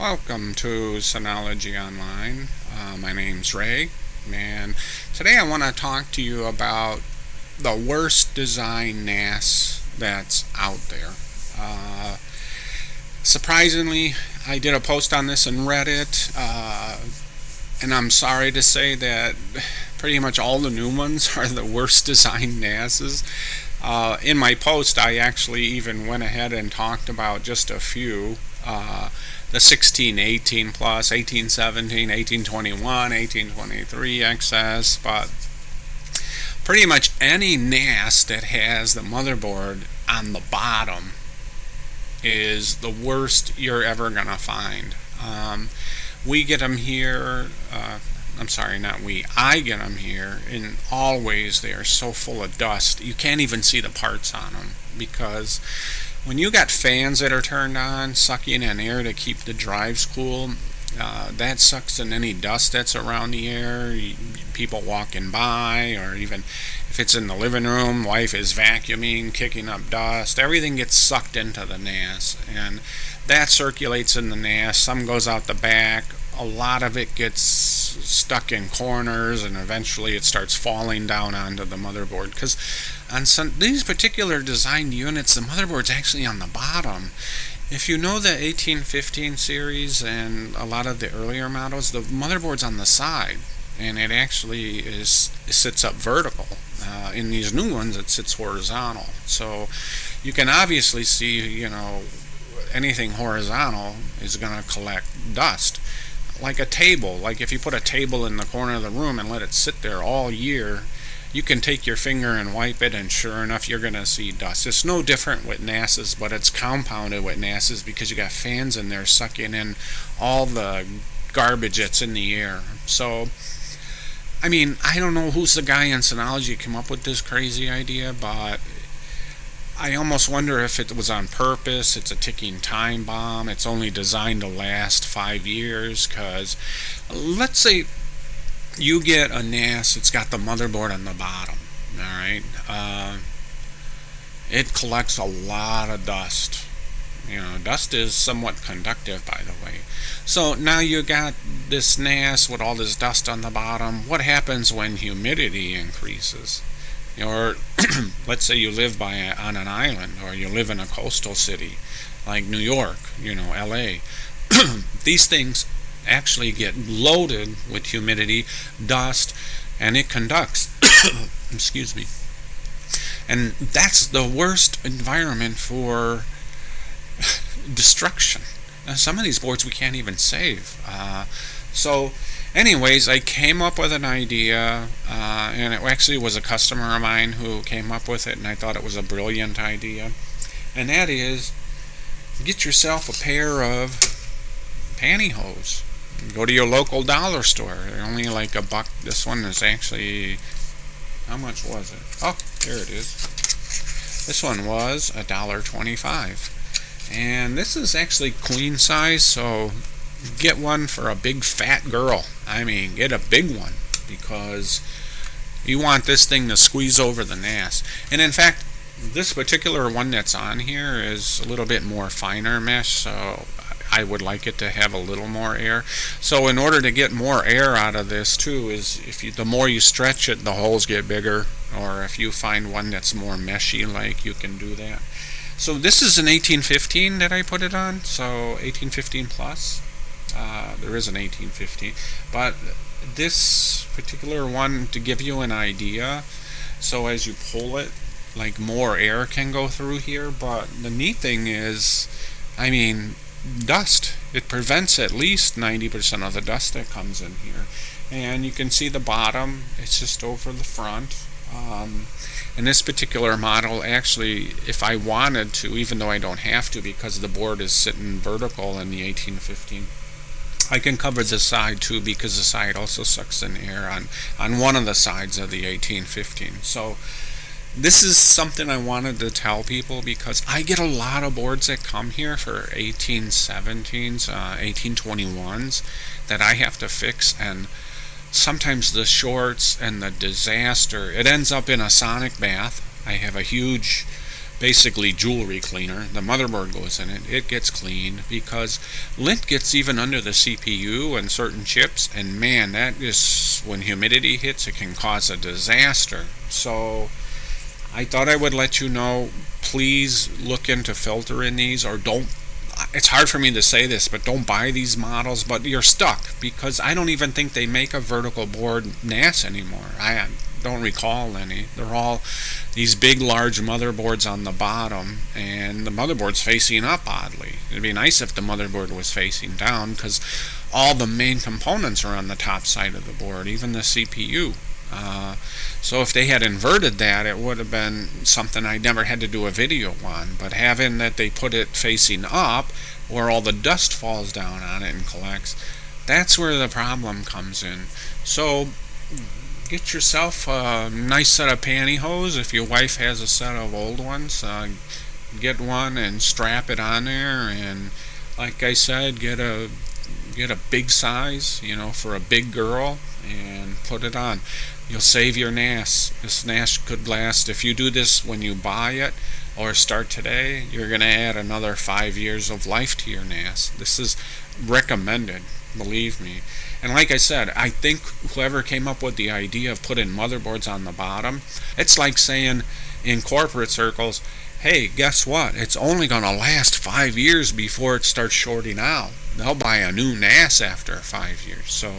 Welcome to Synology Online. My name's Ray, and today I want to talk to you about the worst design NAS that's out there. Surprisingly, I did a post on this in Reddit, and I'm sorry to say that pretty much all the new ones are the worst design NASs. In my post, I actually even went ahead and talked about just a few. The 1618 plus, 1817, 1821, 1823 XS, but pretty much any NAS that has the motherboard on the bottom is the worst you're ever going to find. We get them here, I'm sorry, not we, I get them here, and always they are so full of dust, you can't even see the parts on them, because when you got fans that are turned on, sucking in air to keep the drives cool, that sucks in any dust that's around the air, people walking by, or even if it's in the living room, wife is vacuuming, kicking up dust, everything gets sucked into the NAS, and that circulates in the NAS, some goes out the back, a lot of it gets stuck in corners, and eventually it starts falling down onto the motherboard, because on these particular designed units, the motherboard's actually on the bottom. If you know the 1815 series and a lot of the earlier models, the motherboard's on the side, and it actually it sits up vertical. In these new ones, it sits horizontal. So you can obviously see, anything horizontal is going to collect dust. Like a table, like if you put a table in the corner of the room and let it sit there all year, you can take your finger and wipe it, and sure enough, you're going to see dust. It's no different with NASs, but it's compounded with NASs because you got fans in there sucking in all the garbage that's in the air. So, I don't know who's the guy in Synology who came up with this crazy idea, but I almost wonder if it was on purpose. It's a ticking time bomb. It's only designed to last 5 years, because let's say you get a NAS, it's got the motherboard on the bottom, alright? It collects a lot of dust. Dust is somewhat conductive, by the way. So now you got this NAS with all this dust on the bottom. What happens when humidity increases? Or let's say you live on an island, or you live in a coastal city like New York, LA. These things actually get loaded with humidity, dust, and it conducts. Excuse me. And that's the worst environment for destruction. Some of these boards we can't even save. So anyways, I came up with an idea, and it actually was a customer of mine who came up with it, and I thought it was a brilliant idea. And that is, get yourself a pair of pantyhose. Go to your local dollar store. They're only like $1. This one is actually, how much was it? Oh, here it is. This one was $1.25. And this is actually queen size, so get one for a big fat girl. Get a big one, because you want this thing to squeeze over the NAS. And in fact, this particular one that's on here is a little bit more finer mesh, so I would like it to have a little more air. So in order to get more air out of this too, is the more you stretch it, the holes get bigger, or if you find one that's more meshy, like, you can do that. So this is an 1815 that I put it on, so 1815 plus. There is an 1815, but this particular one, to give you an idea, so as you pull it, like, more air can go through here, but the neat thing is, dust. It prevents at least 90% of the dust that comes in here. And you can see the bottom, it's just over the front. And this particular model, actually, if I wanted to, even though I don't have to because the board is sitting vertical in the 1815, I can cover the side too, because the side also sucks in air on one of the sides of the 1815. So this is something I wanted to tell people, because I get a lot of boards that come here for 1817s, 1821s that I have to fix, and sometimes the shorts and the disaster, it ends up in a sonic bath. I have a huge basically jewelry cleaner. The motherboard goes in it. It gets cleaned because lint gets even under the CPU and certain chips, and man, that is, when humidity hits, it can cause a disaster. So I thought I would let you know, please look into filtering these, or don't. It's hard for me to say this, but don't buy these models, but you're stuck, because I don't even think they make a vertical board NAS anymore. I don't recall any. They're all these big, large motherboards on the bottom, and the motherboard's facing up oddly. It'd be nice if the motherboard was facing down, because all the main components are on the top side of the board, even the CPU. So if they had inverted that, it would have been something I never had to do a video on. But having that they put it facing up, where all the dust falls down on it and collects, that's where the problem comes in. So get yourself a nice set of pantyhose. If your wife has a set of old ones, get one and strap it on there. And like I said, get a big size, for a big girl, and put it on. You'll save your NAS. This NAS could last, if you do this when you buy it or start today, you're going to add another 5 years of life to your NAS. This is recommended, believe me. And like I said, I think whoever came up with the idea of putting motherboards on the bottom, it's like saying in corporate circles, hey, guess what? It's only going to last 5 years before it starts shorting out. They'll buy a new NAS after 5 years. So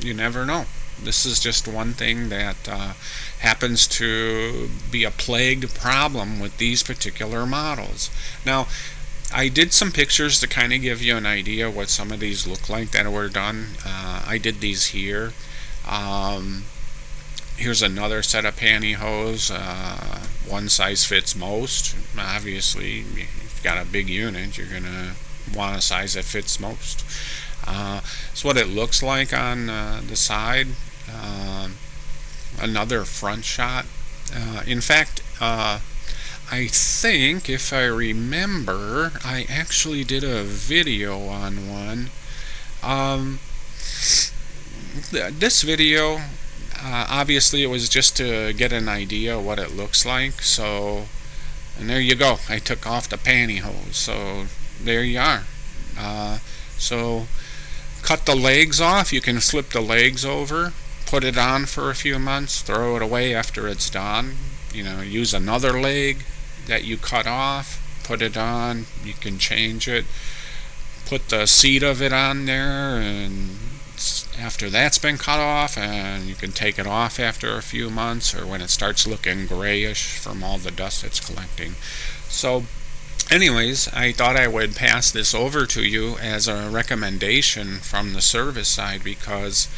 you never know. This is just one thing that happens to be a plagued problem with these particular models. Now, I did some pictures to kind of give you an idea what some of these look like that were done. I did these here. Here's another set of pantyhose. One size fits most. Obviously, if you've got a big unit, you're going to want a size that fits most. That's what it looks like on the side. Another front shot. In fact, I think, if I remember, I actually did a video on one. This video, obviously it was just to get an idea what it looks like. So, and there you go. I took off the pantyhose. So there you are. So cut the legs off. You can flip the legs over, put it on for a few months, throw it away after it's done. Use another leg that you cut off, put it on. You can change it, put the seat of it on there, and after that's been cut off, and you can take it off after a few months, or when it starts looking grayish from all the dust it's collecting. So anyways, I thought I would pass this over to you as a recommendation from the service side, because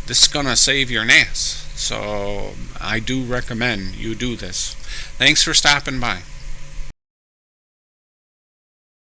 this is going to save your NAS. So I do recommend you do this. Thanks for stopping by.